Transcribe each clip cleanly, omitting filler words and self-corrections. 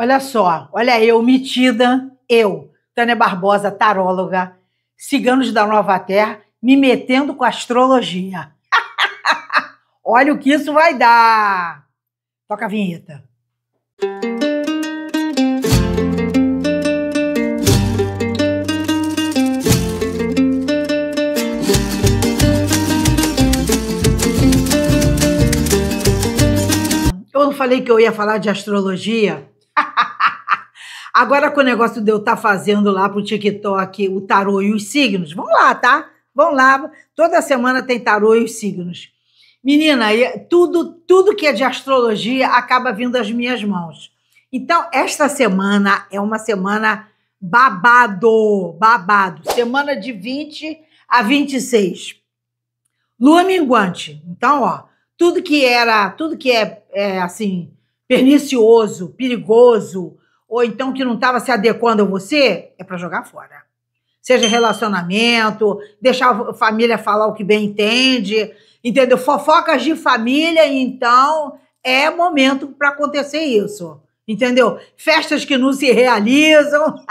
Olha só, olha eu, metida, eu, Tânia Barbosa, taróloga, ciganos da Nova Terra, me metendo com astrologia. Olha o que isso vai dar. Toca a vinheta. Eu não falei que eu ia falar de astrologia? Agora com o negócio de eu estar fazendo lá pro TikTok o tarô e os signos, vamos lá, tá? Vamos lá, toda semana tem tarô e os signos. Menina, tudo que é de astrologia acaba vindo às minhas mãos. Então, esta semana é uma semana babado. Semana de 20 a 26. Lua minguante. Então, ó, tudo que é assim, pernicioso, perigoso, ou então que não estava se adequando a você, é para jogar fora. Seja relacionamento, deixar a família falar o que bem entende, entendeu? Fofocas de família, então é momento para acontecer isso, entendeu? Festas que não se realizam,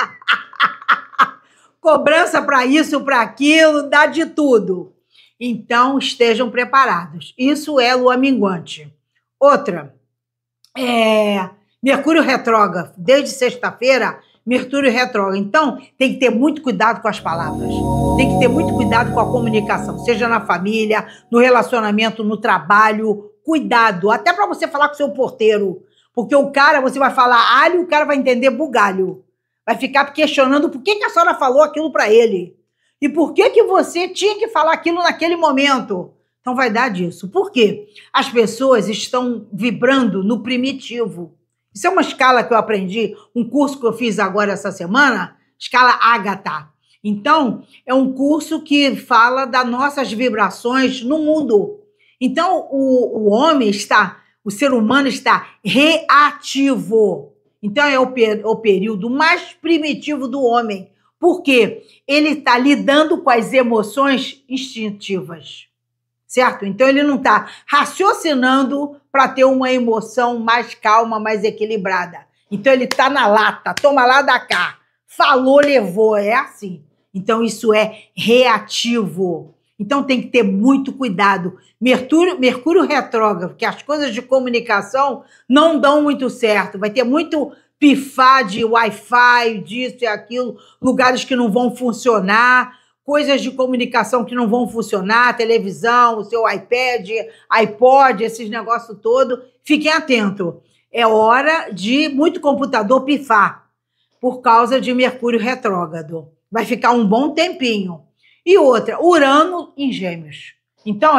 cobrança para isso, para aquilo, dá de tudo. Então estejam preparados. Isso é lua minguante. Outra, Mercúrio retrógrado, desde sexta-feira, Mercúrio retrógrado. Então, tem que ter muito cuidado com as palavras. Tem que ter muito cuidado com a comunicação, seja na família, no relacionamento, no trabalho. Cuidado, até para você falar com o seu porteiro. Porque o cara, você vai falar alho, o cara vai entender bugalho. Vai ficar questionando por que a senhora falou aquilo para ele. E por que você tinha que falar aquilo naquele momento. Então, vai dar disso. Por quê? As pessoas estão vibrando no primitivo. Isso é uma escala que eu aprendi, um curso que eu fiz agora essa semana, escala Ágata. Então, é um curso que fala das nossas vibrações no mundo. Então, o ser humano está reativo. Então, é o período mais primitivo do homem. Por quê? Ele está lidando com as emoções instintivas. Certo? Então, ele não está raciocinando para ter uma emoção mais calma, mais equilibrada. Então, ele está na lata, toma lá da cá. Falou, levou, é assim. Então, isso é reativo. Então, tem que ter muito cuidado. Mercúrio retrógrado, porque as coisas de comunicação não dão muito certo. Vai ter muito pifar de Wi-Fi, disso e aquilo, lugares que não vão funcionar, coisas de comunicação que não vão funcionar, televisão, o seu iPad, iPod, esses negócios todos. Fiquem atentos. É hora de muito computador pifar por causa de Mercúrio retrógrado. Vai ficar um bom tempinho. E outra, Urano em Gêmeos. Então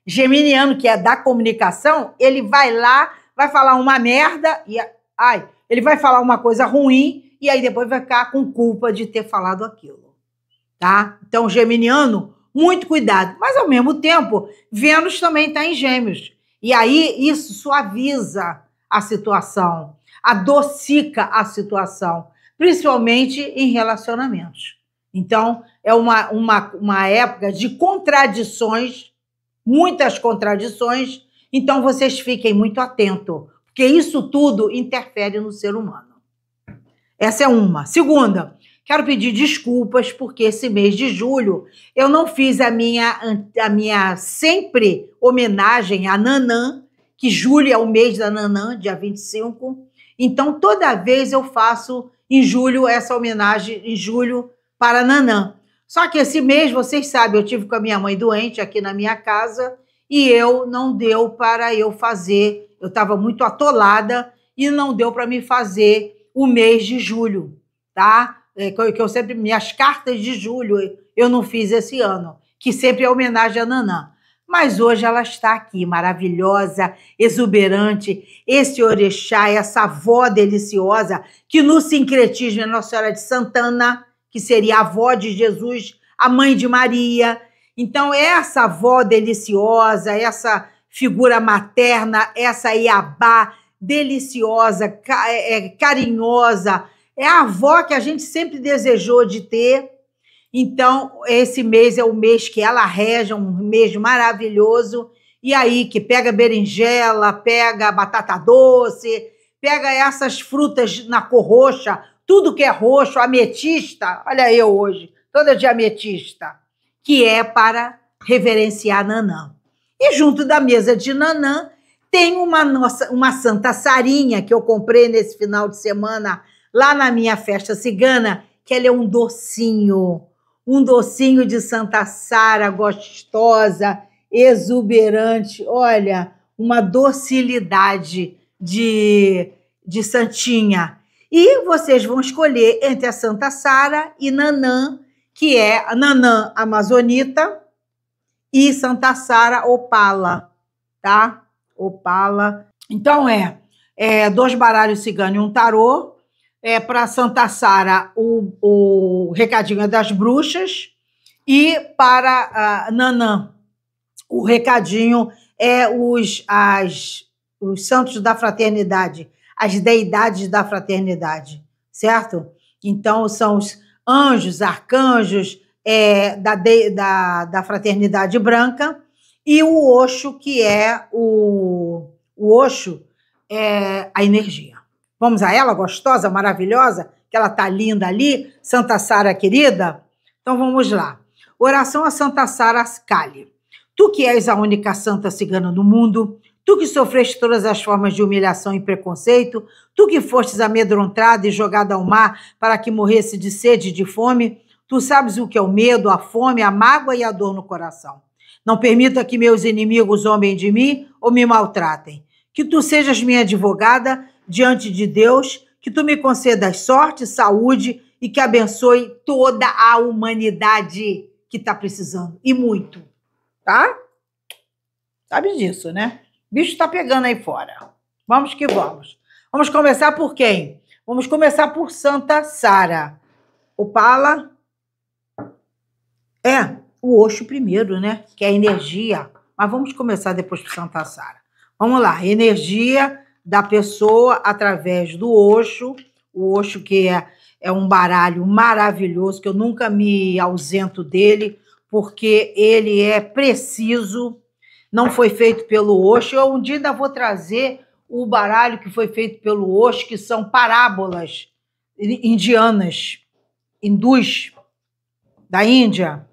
geminiano, que é da comunicação, ele vai lá, vai falar uma merda, ele vai falar uma coisa ruim e aí depois vai ficar com culpa de ter falado aquilo. Tá? Então, geminiano, muito cuidado. Mas, ao mesmo tempo, Vênus também está em Gêmeos. E aí, isso suaviza a situação, adocica a situação, principalmente em relacionamentos. Então, é uma época de contradições, muitas contradições. Então, vocês fiquem muito atentos, porque isso tudo interfere no ser humano. Essa é uma. Segunda, quero pedir desculpas porque esse mês de julho eu não fiz a minha sempre homenagem à Nanã, que julho é o mês da Nanã, dia 25. Então, toda vez eu faço em julho essa homenagem, em julho, para a Nanã. Só que esse mês, vocês sabem, eu tive com a minha mãe doente aqui na minha casa e não deu para eu fazer. Eu estava muito atolada e não deu para me fazer o mês de julho, tá? Que eu sempre, minhas cartas de julho, eu não fiz esse ano, que sempre é homenagem à Nanã. Mas hoje ela está aqui, maravilhosa, exuberante, esse orixá, essa avó deliciosa, que no sincretismo é Nossa Senhora de Santana, que seria a avó de Jesus, a mãe de Maria. Então, essa avó deliciosa, essa figura materna, essa Iabá deliciosa, carinhosa, é a avó que a gente sempre desejou de ter. Então, esse mês é o mês que ela rege, um mês maravilhoso. E aí, que pega berinjela, pega batata doce, pega essas frutas na cor roxa, tudo que é roxo, ametista, olha eu hoje, toda de ametista, que é para reverenciar Nanã. E junto da mesa de Nanã tem uma Santa Sarinha que eu comprei nesse final de semana lá na minha festa cigana, que ela é um docinho de Santa Sara, gostosa, exuberante, olha, uma docilidade de santinha. E vocês vão escolher entre a Santa Sara e Nanã, que é a Nanã amazonita e Santa Sara opala, tá? Opala. Então, 2 baralhos ciganos e um tarô. Para Santa Sara, o recadinho é das bruxas. E para Nanã, o recadinho é os santos da fraternidade, as deidades da fraternidade, certo? Então, são os anjos, arcanjos da fraternidade branca, e o Oxo, que é o Oxo, é a energia. Vamos a ela, gostosa, maravilhosa, que ela tá linda ali, Santa Sara querida? Então vamos lá. Oração a Santa Sara Kali. Tu que és a única santa cigana do mundo, tu que sofreste todas as formas de humilhação e preconceito, tu que fostes amedrontada e jogada ao mar para que morresse de sede e de fome, tu sabes o que é o medo, a fome, a mágoa e a dor no coração. Não permita que meus inimigos zombem de mim ou me maltratem. Que tu sejas minha advogada diante de Deus, que tu me concedas sorte, saúde e que abençoe toda a humanidade que está precisando. E muito, tá? Sabe disso, né? O bicho está pegando aí fora. Vamos que vamos. Vamos começar por quem? Vamos começar por Santa Sara. Opala. O Oxo primeiro, né? Que é a energia. Mas vamos começar depois por Santa Sara. Vamos lá. Energia da pessoa através do Oxo. O Oxo que é um baralho maravilhoso, que eu nunca me ausento dele, porque ele é preciso. Não foi feito pelo Oxo. Eu um dia ainda vou trazer o baralho que foi feito pelo Oxo, que são parábolas indianas, hindus, da Índia.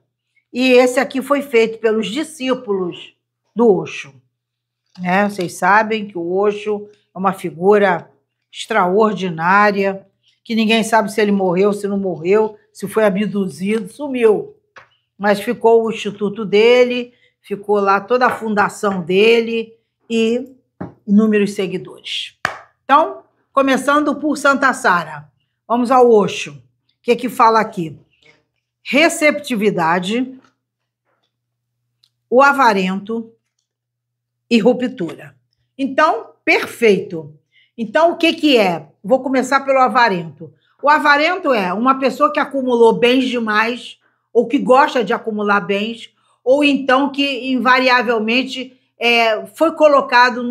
E esse aqui foi feito pelos discípulos do Oxo. Né? Vocês sabem que o Oxo é uma figura extraordinária, que ninguém sabe se ele morreu, se não morreu, se foi abduzido, sumiu. Mas ficou o instituto dele, ficou lá toda a fundação dele e inúmeros seguidores. Então, começando por Santa Sara, vamos ao Oxo. O que fala aqui? Receptividade, o avarento e ruptura. Então, perfeito. Então, o que é? Vou começar pelo avarento. O avarento é uma pessoa que acumulou bens demais, ou que gosta de acumular bens, ou então que invariavelmente foi colocado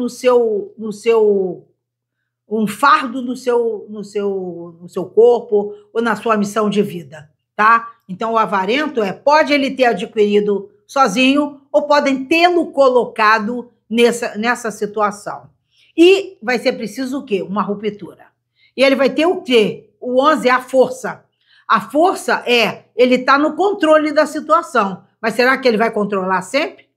um fardo no seu corpo ou na sua missão de vida, tá? Então, o avarento pode ele ter adquirido sozinho ou podem tê-lo colocado nessa situação. E vai ser preciso o quê? Uma ruptura. E ele vai ter o quê? O 11 é a força. A força ele está no controle da situação. Mas será que ele vai controlar sempre?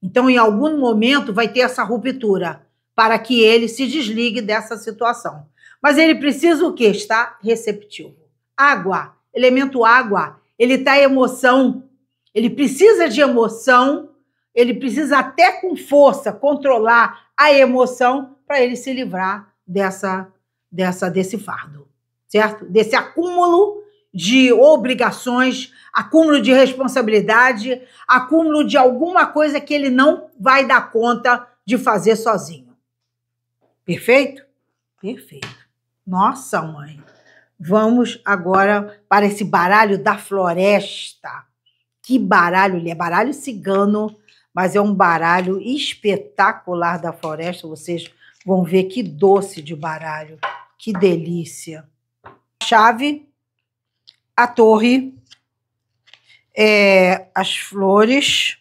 Então, em algum momento, vai ter essa ruptura para que ele se desligue dessa situação. Mas ele precisa o quê? Estar receptivo. Água, elemento água, ele está em emoção. Ele precisa de emoção, ele precisa até com força controlar a emoção para ele se livrar desse fardo, certo? Desse acúmulo de obrigações, acúmulo de responsabilidade, acúmulo de alguma coisa que ele não vai dar conta de fazer sozinho. Perfeito? Perfeito. Nossa, mãe. Vamos agora para esse baralho da floresta. Que baralho, ele é baralho cigano, mas é um baralho espetacular da floresta. Vocês vão ver que doce de baralho, que delícia. A chave, a torre, as flores,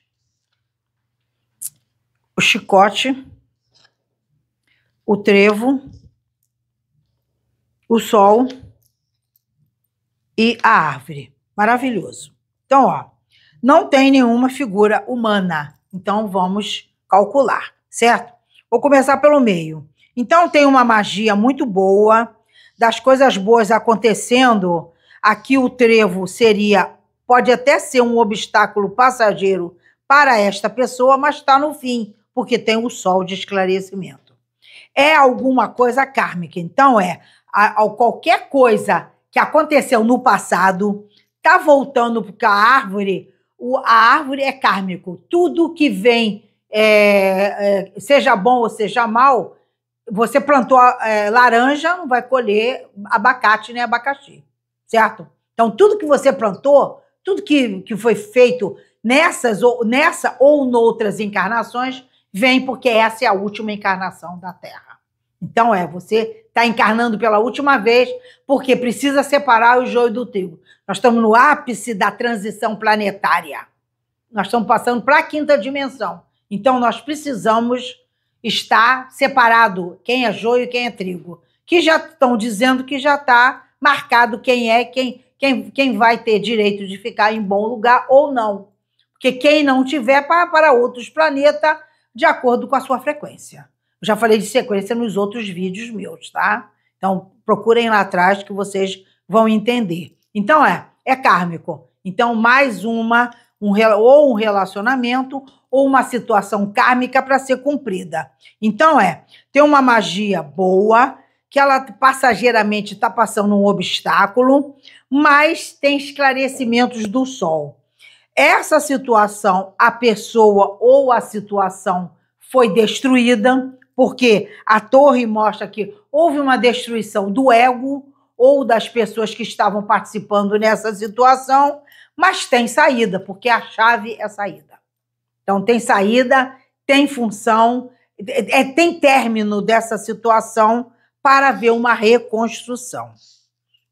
o chicote, o trevo o sol e a árvore. Maravilhoso. Então, ó, não tem nenhuma figura humana. Então, vamos calcular, certo? Vou começar pelo meio. Então, tem uma magia muito boa, das coisas boas acontecendo. Aqui o trevo pode até ser um obstáculo passageiro para esta pessoa, mas está no fim, porque tem o sol de esclarecimento. É alguma coisa kármica. Então, qualquer coisa que aconteceu no passado está voltando, porque a árvore é kármico. Tudo que vem, seja bom ou seja mal, você plantou laranja, não vai colher abacate nem abacaxi, certo? Então, tudo que você plantou, tudo que foi feito nessa ou noutras encarnações, vem porque essa é a última encarnação da Terra. Então, você está encarnando pela última vez porque precisa separar o joio do trigo. Nós estamos no ápice da transição planetária. Nós estamos passando para a 5ª dimensão. Então, nós precisamos estar separado quem é joio e quem é trigo. Que já estão dizendo que já está marcado quem vai ter direito de ficar em bom lugar ou não. Porque quem não tiver para outros planetas, de acordo com a sua frequência. Eu já falei de sequência nos outros vídeos meus, tá? Então, procurem lá atrás que vocês vão entender. Então, é kármico. Então, mais um relacionamento ou uma situação kármica para ser cumprida. Então, tem uma magia boa, que ela passageiramente está passando um obstáculo, mas tem esclarecimentos do sol. Essa situação, a pessoa ou a situação foi destruída, porque a torre mostra que houve uma destruição do ego ou das pessoas que estavam participando nessa situação, mas tem saída, porque a chave é saída. Então, tem saída, tem função, tem término dessa situação para haver uma reconstrução.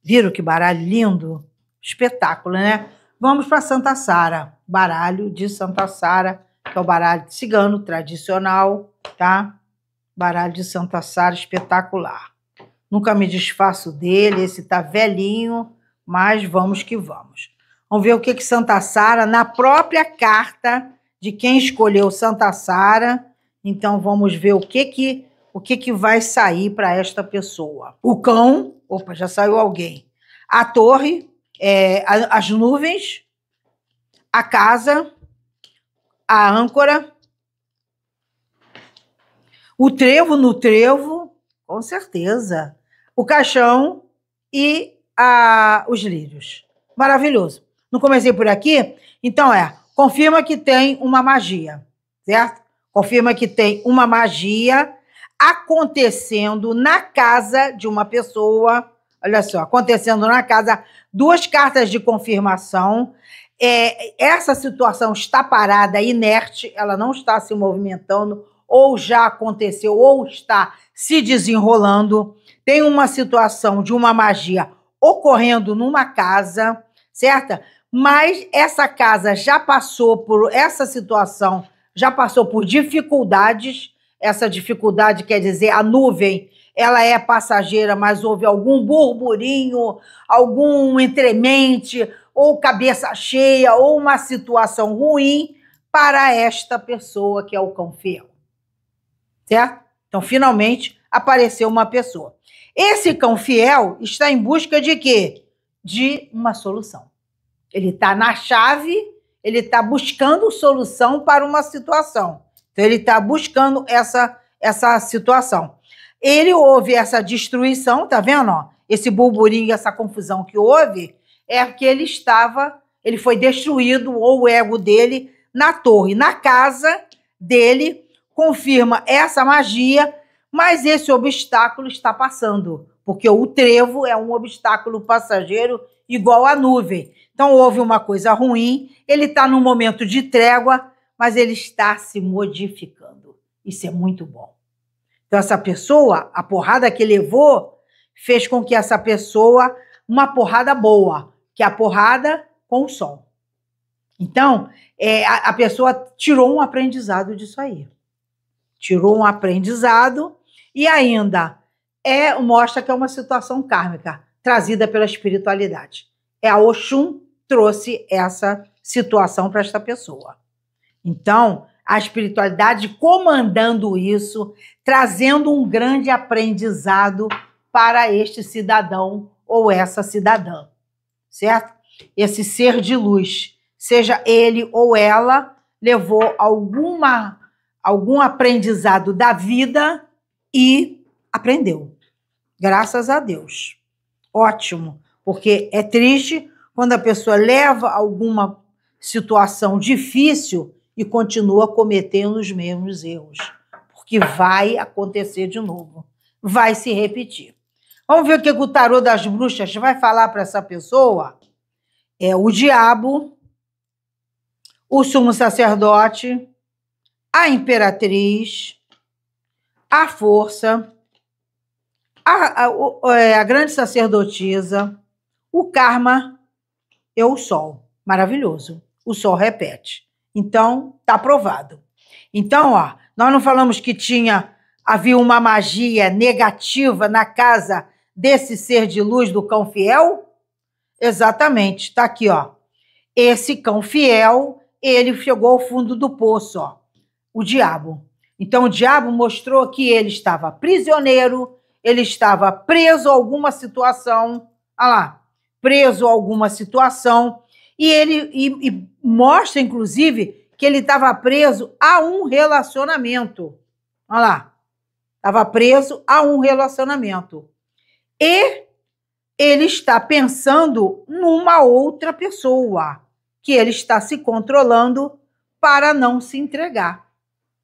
Viram que baralho lindo? Espetáculo, né? Vamos para Santa Sara, baralho de Santa Sara, que é o baralho cigano tradicional, tá? Baralho de Santa Sara, espetacular. Nunca me desfaço dele, esse tá velhinho, mas vamos que vamos. Vamos ver o que Santa Sara, na própria carta de quem escolheu Santa Sara. Então, vamos ver o que vai sair para esta pessoa. O cão, opa, já saiu alguém. A torre, as nuvens, a casa, a âncora, o trevo no trevo, com certeza, o caixão e os lírios. Maravilhoso. Não comecei por aqui? Então, confirma que tem uma magia, certo? Confirma que tem uma magia acontecendo na casa de uma pessoa. Olha só, acontecendo na casa, 2 cartas de confirmação. Essa situação está parada, inerte, ela não está se movimentando, ou já aconteceu, ou está se desenrolando. Tem uma situação de uma magia ocorrendo numa casa, certo? Mas essa casa já passou por essa situação, já passou por dificuldades. Essa dificuldade quer dizer a nuvem, ela é passageira, mas houve algum burburinho, algum entremente, ou cabeça cheia, ou uma situação ruim para esta pessoa que é o cão fiel. Certo? Então, finalmente, apareceu uma pessoa. Esse cão fiel está em busca de quê? De uma solução. Ele está na chave, ele está buscando solução para uma situação. Então, ele está buscando essa situação. Ele houve essa destruição, tá vendo? Ó? Esse burburinho, essa confusão que houve, é que ele foi destruído, ou o ego dele, na torre. Na casa dele, confirma essa magia, mas esse obstáculo está passando, porque o trevo é um obstáculo passageiro igual à nuvem. Então, houve uma coisa ruim, ele está num momento de trégua, mas ele está se modificando. Isso é muito bom. Então, essa pessoa, a porrada que levou, fez com que essa pessoa, uma porrada boa, que é a porrada com o sol. Então, a pessoa tirou um aprendizado disso aí. Tirou um aprendizado e ainda mostra que é uma situação kármica, trazida pela espiritualidade. A Oxum trouxe essa situação para esta pessoa. Então, a espiritualidade comandando isso, trazendo um grande aprendizado para este cidadão ou essa cidadã, certo? Esse ser de luz, seja ele ou ela, levou algum aprendizado da vida e aprendeu. Graças a Deus. Ótimo, porque é triste quando a pessoa leva alguma situação difícil e continua cometendo os mesmos erros, porque vai acontecer de novo, vai se repetir. Vamos ver o que o tarô das bruxas vai falar para essa pessoa? É o diabo, o sumo sacerdote, a imperatriz, a força, a grande sacerdotisa, o karma e o sol. Maravilhoso. O sol repete. Então, está aprovado. Então, ó, nós não falamos que havia uma magia negativa na casa desse ser de luz do cão fiel? Exatamente, está aqui, ó. Esse cão fiel, ele chegou ao fundo do poço, ó. O diabo. Então, o diabo mostrou que ele estava prisioneiro, ele estava preso a alguma situação. Olha lá, preso a alguma situação. E mostra, inclusive, que ele estava preso a um relacionamento. Olha lá. Estava preso a um relacionamento. E ele está pensando numa outra pessoa, que ele está se controlando para não se entregar.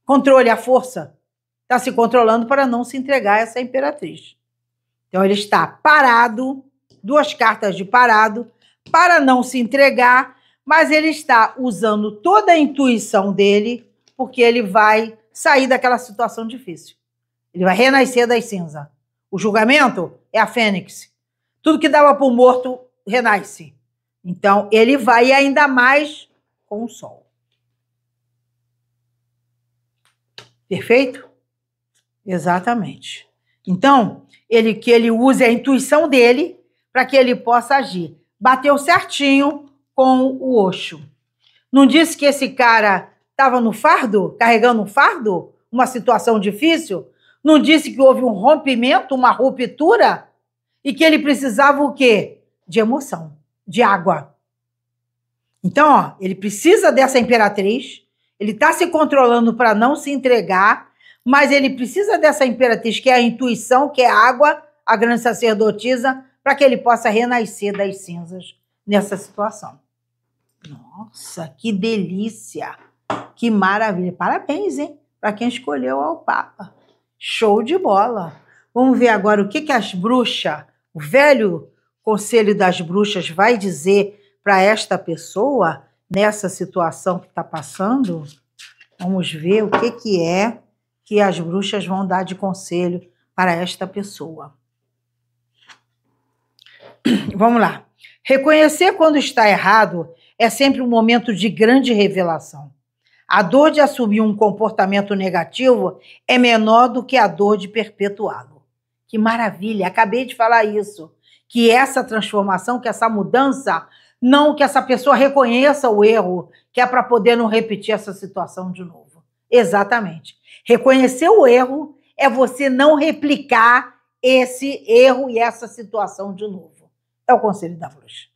Controle a força. Está se controlando para não se entregar a essa imperatriz. Então, ele está parado, 2 cartas de parado, para não se entregar, mas ele está usando toda a intuição dele, porque ele vai sair daquela situação difícil. Ele vai renascer das cinzas. O julgamento é a fênix. Tudo que dava para o morto, renasce. Então, ele vai ainda mais com o sol. Perfeito? Exatamente. Então, que ele use a intuição dele para que ele possa agir. Bateu certinho com o Oxum. Não disse que esse cara estava no fardo, carregando um fardo? Uma situação difícil? Não disse que houve um rompimento, uma ruptura? E que ele precisava o quê? De emoção, de água. Então, ó, ele precisa dessa imperatriz, ele está se controlando para não se entregar, mas ele precisa dessa imperatriz, que é a intuição, que é a água, a grande sacerdotisa, para que ele possa renascer das cinzas nessa situação. Nossa, que delícia! Que maravilha! Parabéns, hein? Para quem escolheu ao Papa. Show de bola! Vamos ver agora o que as bruxas, o velho conselho das bruxas vai dizer para esta pessoa nessa situação que está passando. Vamos ver o que é que as bruxas vão dar de conselho para esta pessoa. Vamos lá. Reconhecer quando está errado é sempre um momento de grande revelação. A dor de assumir um comportamento negativo é menor do que a dor de perpetuá-lo. Que maravilha! Acabei de falar isso. Que essa transformação, que essa mudança, não que essa pessoa reconheça o erro, que é para poder não repetir essa situação de novo. Exatamente. Reconhecer o erro é você não replicar esse erro e essa situação de novo. É o conselho da bruxa.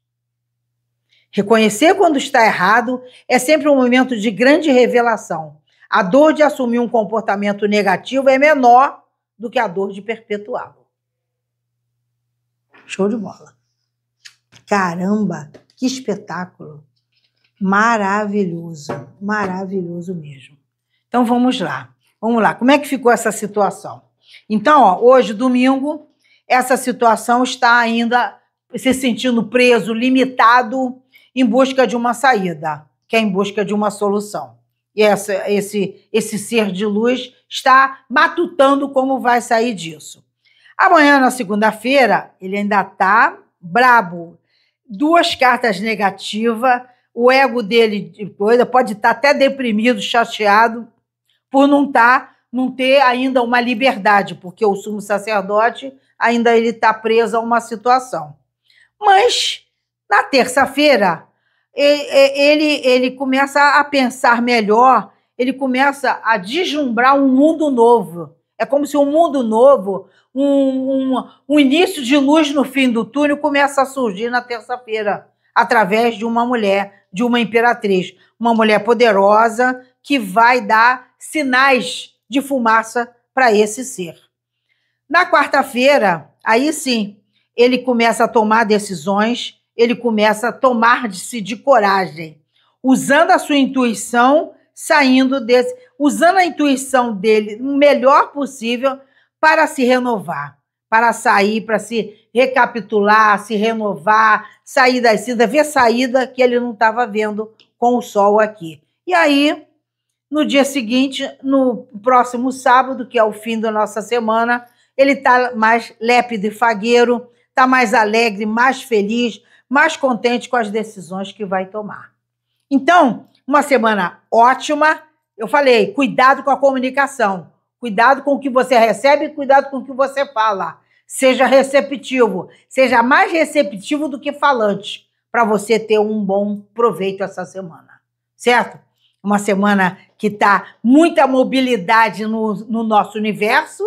Reconhecer quando está errado é sempre um momento de grande revelação. A dor de assumir um comportamento negativo é menor do que a dor de perpetuá-lo. Show de bola. Caramba, que espetáculo. Maravilhoso, maravilhoso mesmo. Então, vamos lá. Vamos lá. Como é que ficou essa situação? Então, ó, hoje, domingo, essa situação está ainda se sentindo preso, limitado, em busca de uma saída, que é em busca de uma solução. E esse ser de luz está matutando como vai sair disso. Amanhã, na segunda-feira, ele ainda está brabo. 2 cartas negativas, o ego dele pode estar até deprimido, chateado, por não estar não ter ainda uma liberdade, porque o sumo sacerdote ainda ele está preso a uma situação. Mas, na terça-feira, ele começa a pensar melhor, ele começa a deslumbrar um mundo novo. É como se um mundo novo, um início de luz no fim do túnel começa a surgir na terça-feira, através de uma mulher, de uma imperatriz, uma mulher poderosa que vai dar sinais de fumaça para esse ser. Na quarta-feira, aí sim, ele começa a tomar decisões, ele começa a tomar-se de coragem, usando a sua intuição, usando a intuição dele o melhor possível para se renovar, para sair, para se recapitular, se renovar, sair das cinzas, ver saída que ele não estava vendo com o sol aqui. E aí, no dia seguinte, no próximo sábado, que é o fim da nossa semana, ele está mais lépido e fagueiro, está mais alegre, mais feliz, mais contente com as decisões que vai tomar. Então, uma semana ótima. Eu falei, cuidado com a comunicação, cuidado com o que você recebe, cuidado com o que você fala. Seja receptivo, seja mais receptivo do que falante, para você ter um bom proveito essa semana, certo? Uma semana que está muita mobilidade no nosso universo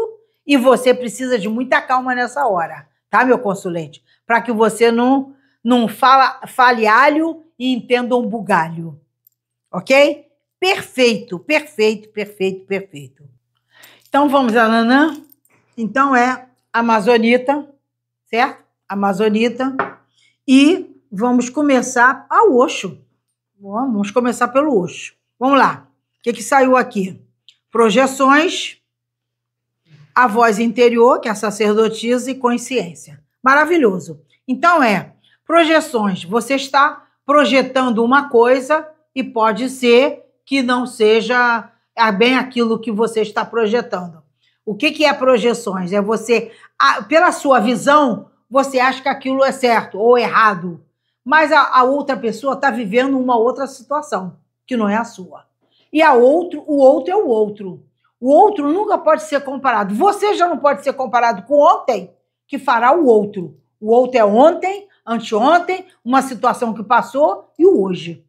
e você precisa de muita calma nessa hora, tá, meu consulente? Para que você não fale alho e entenda um bugalho, ok? Perfeito, perfeito, perfeito, perfeito. Então, vamos a Nanã. Então, é amazonita, certo? Amazonita. E vamos começar a Oxo. Vamos começar pelo Oxo. Vamos lá. O que saiu aqui? Projeções, a voz interior, que é a sacerdotisa, e consciência. Maravilhoso. Então, projeções. Você está projetando uma coisa e pode ser que não seja bem aquilo que você está projetando. O que é projeções? É você, pela sua visão, você acha que aquilo é certo ou errado, mas a outra pessoa está vivendo uma outra situação, que não é a sua. E o outro é o outro. O outro nunca pode ser comparado. Você já não pode ser comparado com ontem, que fará o outro. O outro é ontem, anteontem, uma situação que passou e o hoje.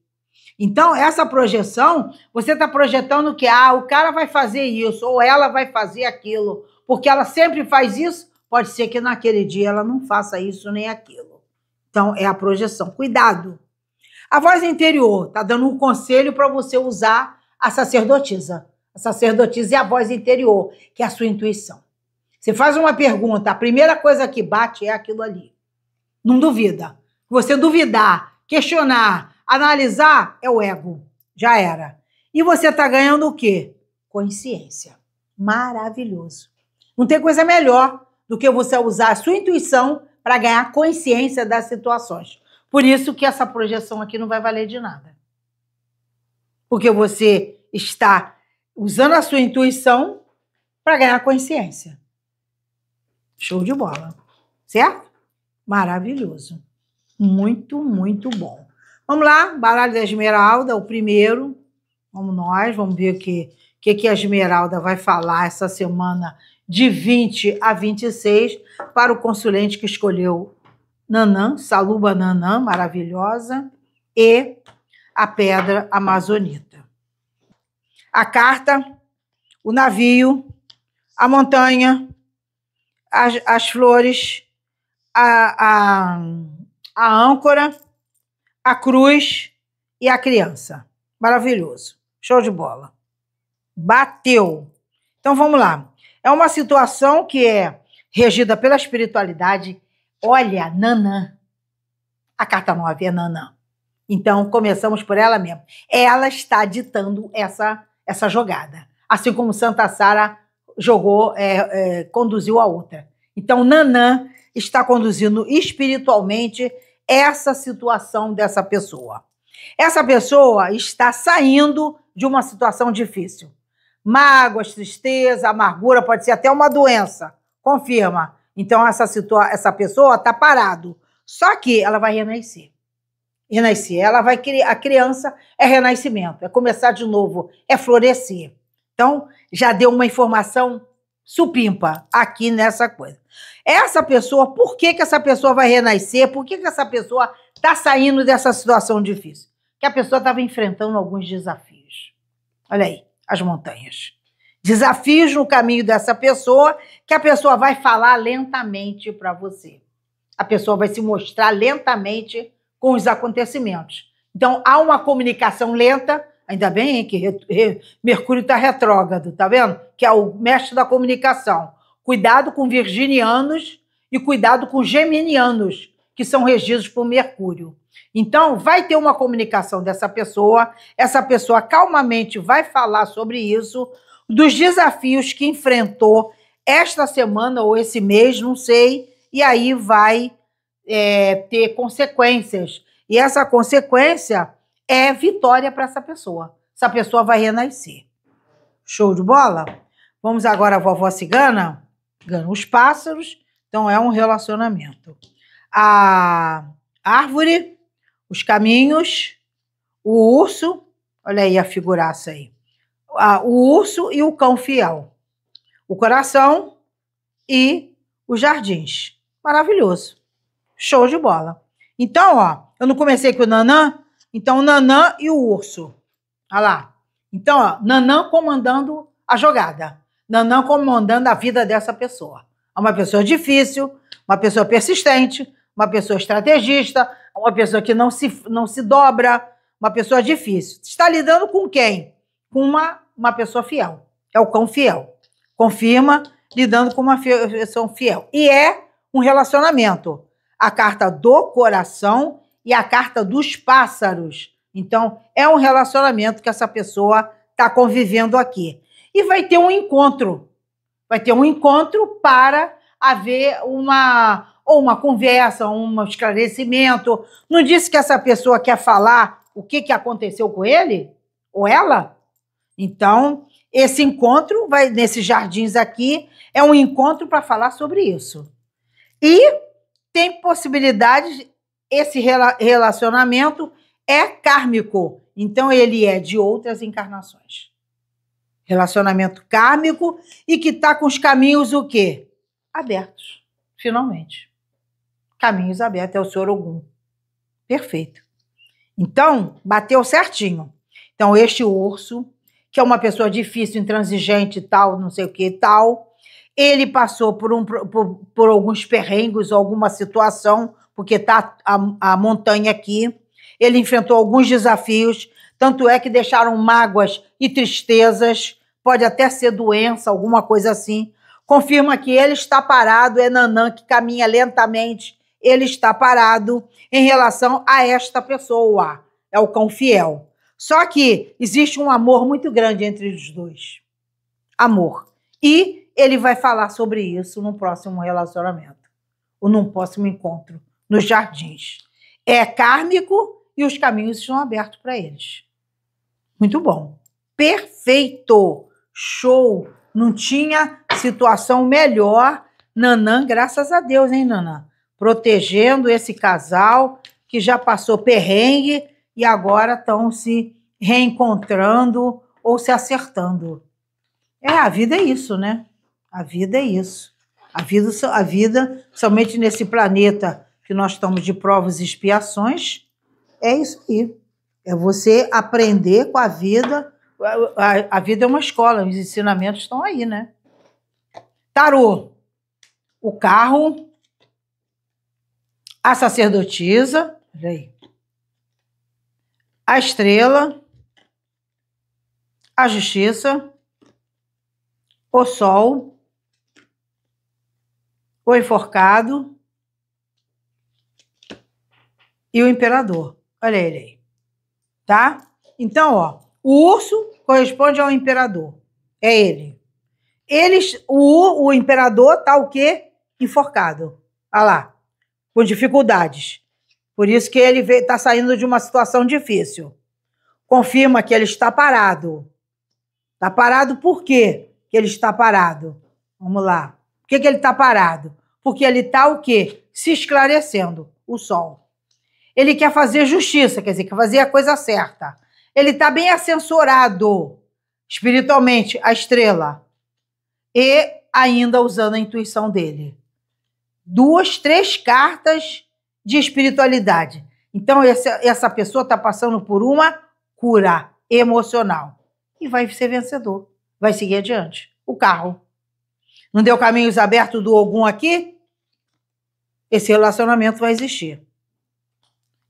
Então, essa projeção, você está projetando que o cara vai fazer isso, ou ela vai fazer aquilo, porque ela sempre faz isso, pode ser que naquele dia ela não faça isso nem aquilo. Então, é a projeção. Cuidado. A voz interior está dando um conselho para você usar a sacerdotisa. A sacerdotisa é a voz interior, que é a sua intuição. Você faz uma pergunta, a primeira coisa que bate é aquilo ali. Não duvida. Você duvidar, questionar, analisar, é o ego. Já era. E você está ganhando o quê? Consciência. Maravilhoso. Não tem coisa melhor do que você usar a sua intuição para ganhar consciência das situações. Por isso que essa projeção aqui não vai valer de nada. Porque você está usando a sua intuição para ganhar consciência. Show de bola. Certo? Maravilhoso. Muito, muito bom. Vamos lá, baralho da Esmeralda, o primeiro. Vamos ver o que a Esmeralda vai falar essa semana de 20 a 26 para o consulente que escolheu Nanã, Saluba Nanã, maravilhosa, e a pedra amazonita. A carta, o navio, a montanha, as flores, a âncora, a cruz e a criança. Maravilhoso. Show de bola. Bateu. Então, vamos lá. É uma situação que é regida pela espiritualidade. Olha, Nanã. A carta 9 é Nanã. Então, começamos por ela mesma. Ela está ditando essa jogada. Assim como Santa Sara conduziu a outra. Então, Nanã está conduzindo espiritualmente essa situação dessa pessoa. Essa pessoa está saindo de uma situação difícil. Mágoas, tristeza, amargura, pode ser até uma doença. Confirma. Então, essa pessoa está parado. Só que ela vai renascer. Renascer. Ela vai criar. A criança é renascimento, é começar de novo, é florescer. Então, já deu uma informação supimpa aqui nessa coisa. Essa pessoa, por que essa pessoa vai renascer? Por que essa pessoa está saindo dessa situação difícil? Que a pessoa estava enfrentando alguns desafios. Olha aí, as montanhas. Desafios no caminho dessa pessoa, que a pessoa vai falar lentamente para você. A pessoa vai se mostrar lentamente com os acontecimentos. Então, há uma comunicação lenta, ainda bem que Mercúrio está retrógrado, tá vendo? Que é o mestre da comunicação. Cuidado com virginianos e cuidado com geminianos, que são regidos por Mercúrio. Então, vai ter uma comunicação dessa pessoa, essa pessoa calmamente vai falar sobre isso, dos desafios que enfrentou esta semana ou esse mês, não sei, e aí vai ter consequências. E essa consequência é vitória para essa pessoa. Essa pessoa vai renascer. Show de bola? Vamos agora à vovó cigana. Os pássaros, então é um relacionamento. A árvore, os caminhos, o urso, olha aí a figuraça aí. O urso e o cão fiel. O coração e os jardins. Maravilhoso. Show de bola. Então, ó, eu não comecei com o Nanã? Então, o Nanã e o urso. Olha lá. Então, ó, Nanã comandando a jogada. Nanã comandando a vida dessa pessoa. É uma pessoa difícil, uma pessoa persistente, uma pessoa estrategista, uma pessoa que não se dobra, uma pessoa difícil. Você está lidando com quem? Com uma pessoa fiel. É o cão fiel. Confirma lidando com uma pessoa fiel. E é um relacionamento. A carta do coração e a carta dos pássaros. Então, é um relacionamento que essa pessoa está convivendo aqui. E vai ter um encontro. Vai ter um encontro para haver uma conversa, um esclarecimento. Não disse que essa pessoa quer falar o que aconteceu com ele? Ou ela? Então, esse encontro, vai nesses jardins aqui, é um encontro para falar sobre isso. E tem possibilidades, esse relacionamento é kármico, então ele é de outras encarnações. Relacionamento kármico e que está com os caminhos o quê? Abertos, finalmente. Caminhos abertos, é o Senhor Ogum. Perfeito. Então, bateu certinho. Então, este urso, que é uma pessoa difícil, intransigente e tal, não sei o que e tal, ele passou por alguns perrengues, alguma situação, porque está a montanha aqui. Ele enfrentou alguns desafios, tanto é que deixaram mágoas e tristezas, pode até ser doença, alguma coisa assim. Confirma que ele está parado, é Nanã que caminha lentamente, ele está parado em relação a esta pessoa, é o cão fiel. Só que existe um amor muito grande entre os dois. Amor. E ele vai falar sobre isso no próximo relacionamento, ou num próximo encontro, nos jardins. É kármico e os caminhos estão abertos para eles. Muito bom. Perfeito. Show. Não tinha situação melhor. Nanã, graças a Deus, hein, Nanã? Protegendo esse casal que já passou perrengue e agora estão se reencontrando ou se acertando. A vida é isso, né? A vida é isso. A vida, somente nesse planeta que nós estamos de provas e expiações, é isso aí. É você aprender com a vida. A vida é uma escola, os ensinamentos estão aí, né? Tarô. O carro. A sacerdotisa. Olha aí. A estrela. A justiça. O sol. O enforcado e o imperador. Olha ele aí. Tá? Então, ó, o urso corresponde ao imperador. É ele. O imperador tá o quê? Enforcado. Olha lá. Com dificuldades. Por isso que ele está saindo de uma situação difícil. Confirma que ele está parado. Está parado por quê que ele está parado? Vamos lá. Por que ele está parado? Porque ele está o quê? Se esclarecendo, o sol. Ele quer fazer justiça, quer dizer, quer fazer a coisa certa. Ele está bem assessorado, espiritualmente, a estrela, e ainda usando a intuição dele. 2, 3 cartas de espiritualidade. Então, essa pessoa está passando por uma cura emocional e vai ser vencedor, vai seguir adiante. O carro. Não deu caminhos abertos do Ogum aqui? Esse relacionamento vai existir.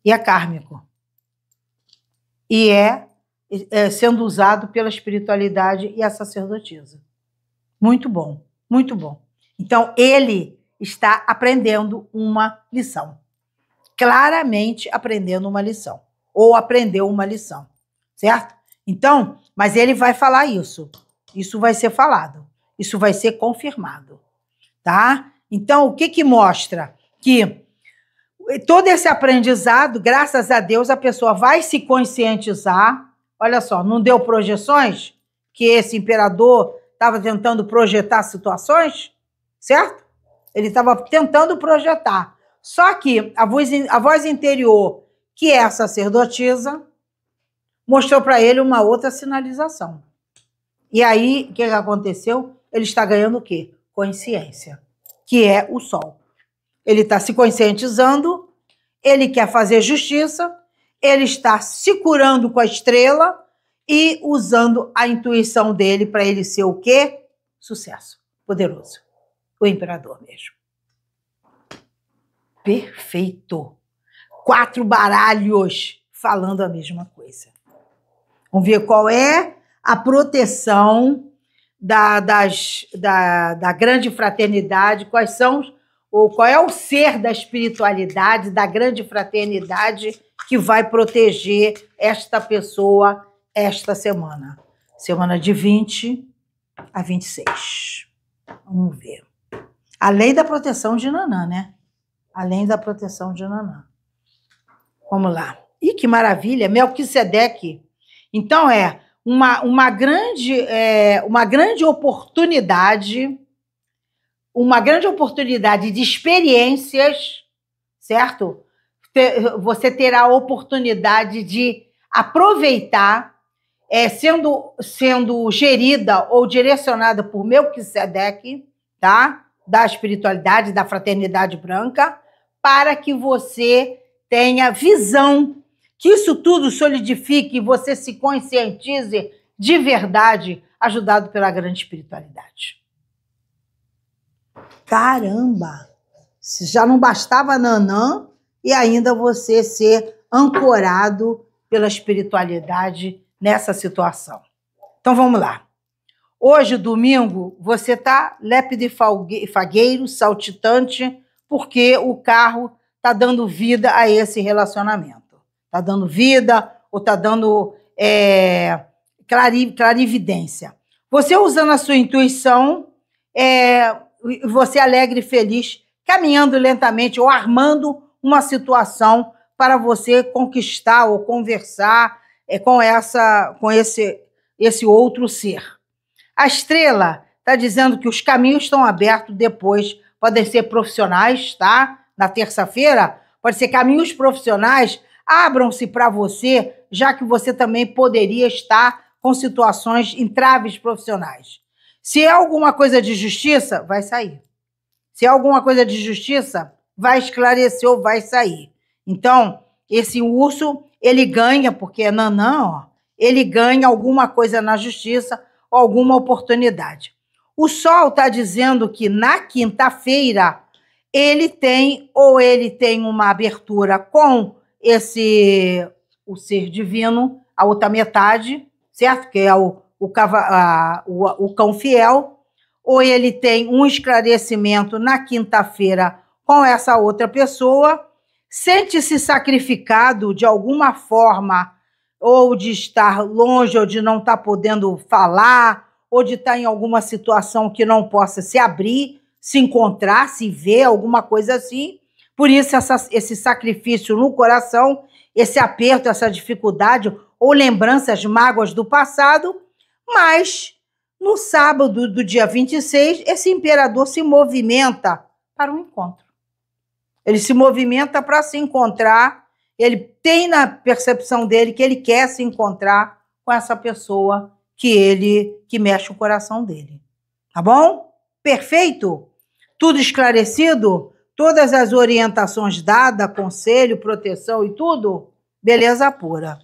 E é kármico. E é sendo usado pela espiritualidade e a sacerdotisa. Muito bom, muito bom. Então, ele está aprendendo uma lição. Claramente aprendendo uma lição. Ou aprendeu uma lição. Certo? Então, mas ele vai falar isso. Isso vai ser falado. Isso vai ser confirmado. Tá? Então, o que mostra? Que todo esse aprendizado, graças a Deus, a pessoa vai se conscientizar. Olha só, não deu projeções? Que esse imperador estava tentando projetar situações? Certo? Ele estava tentando projetar. Só que a voz interior, que é a sacerdotisa, mostrou para ele uma outra sinalização. E aí, o que aconteceu? Ele está ganhando o quê? Consciência, que é o sol. Ele está se conscientizando, ele quer fazer justiça, ele está se curando com a estrela e usando a intuição dele para ele ser o quê? Sucesso, poderoso. O imperador mesmo. Perfeito. 4 baralhos falando a mesma coisa. Vamos ver qual é a proteção da grande fraternidade, qual é o ser da espiritualidade, da grande fraternidade que vai proteger esta pessoa esta semana. Semana de 20 a 26. Vamos ver. Além da proteção de Nanã, né? Além da proteção de Nanã. Vamos lá. Ih, que maravilha! Melquisedeque. Então, uma grande oportunidade, de experiências, certo? Você terá a oportunidade de aproveitar, sendo gerida ou direcionada por Melquisedeque, tá? Da espiritualidade, da fraternidade branca, para que você tenha visão, que isso tudo solidifique e você se conscientize de verdade, ajudado pela grande espiritualidade. Caramba! Se já não bastava Nanã, e ainda você ser ancorado pela espiritualidade nessa situação. Então, vamos lá. Hoje, domingo, você está lépido e fagueiro, saltitante, porque o carro está dando vida a esse relacionamento. Está dando vida ou está dando clarividência. Você usando a sua intuição, você alegre e feliz, caminhando lentamente ou armando uma situação para você conquistar ou conversar com esse outro ser. A estrela está dizendo que os caminhos estão abertos depois, podem ser profissionais, tá? Na terça-feira, pode ser caminhos profissionais, abram-se para você, já que você também poderia estar com situações, entraves profissionais. Se é alguma coisa de justiça, vai sair. Se é alguma coisa de justiça, vai esclarecer ou vai sair. Então, esse urso, ele ganha, porque é Nanã, ó, ele ganha alguma coisa na justiça ou alguma oportunidade. O sol está dizendo que na quinta-feira ele tem uma abertura com o ser divino, a outra metade, certo? Que é o cão fiel, ou ele tem um esclarecimento na quinta-feira com essa outra pessoa, sente-se sacrificado de alguma forma, ou de estar longe, ou de não estar podendo falar, ou de estar em alguma situação que não possa se abrir, se encontrar, se ver, alguma coisa assim. Por isso, esse sacrifício no coração, esse aperto, essa dificuldade, ou lembranças, mágoas do passado, mas no sábado do dia 26, esse imperador se movimenta para um encontro. Ele se movimenta para se encontrar, ele tem na percepção dele que ele quer se encontrar com essa pessoa que mexe o coração dele. Tá bom? Perfeito? Tudo esclarecido? Todas as orientações dadas, conselho, proteção e tudo? Beleza pura.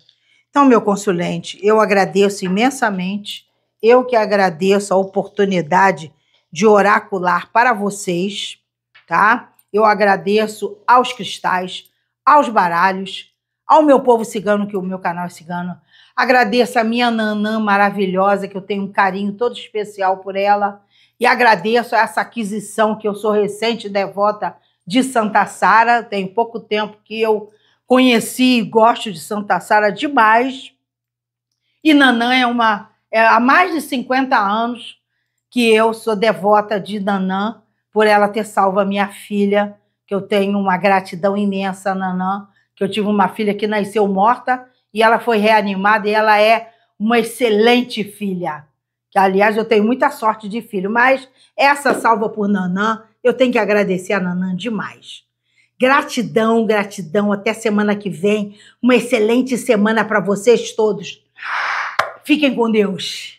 Então, meu consulente, eu agradeço imensamente. Eu que agradeço a oportunidade de oracular para vocês, tá? Eu agradeço aos cristais, aos baralhos, ao meu povo cigano, que o meu canal é cigano. Agradeço a minha Nanã maravilhosa, que eu tenho um carinho todo especial por ela. E agradeço essa aquisição, que eu sou recente devota de Santa Sara. Tem pouco tempo que eu conheci e gosto de Santa Sara demais. E Nanã há mais de 50 anos que eu sou devota de Nanã, por ela ter salvo a minha filha, que eu tenho uma gratidão imensa a Nanã, que eu tive uma filha que nasceu morta e ela foi reanimada e ela é uma excelente filha. Que, aliás, eu tenho muita sorte de filho, mas essa salva por Nanã, eu tenho que agradecer a Nanã demais. Gratidão, gratidão. Até semana que vem. Uma excelente semana para vocês todos. Fiquem com Deus.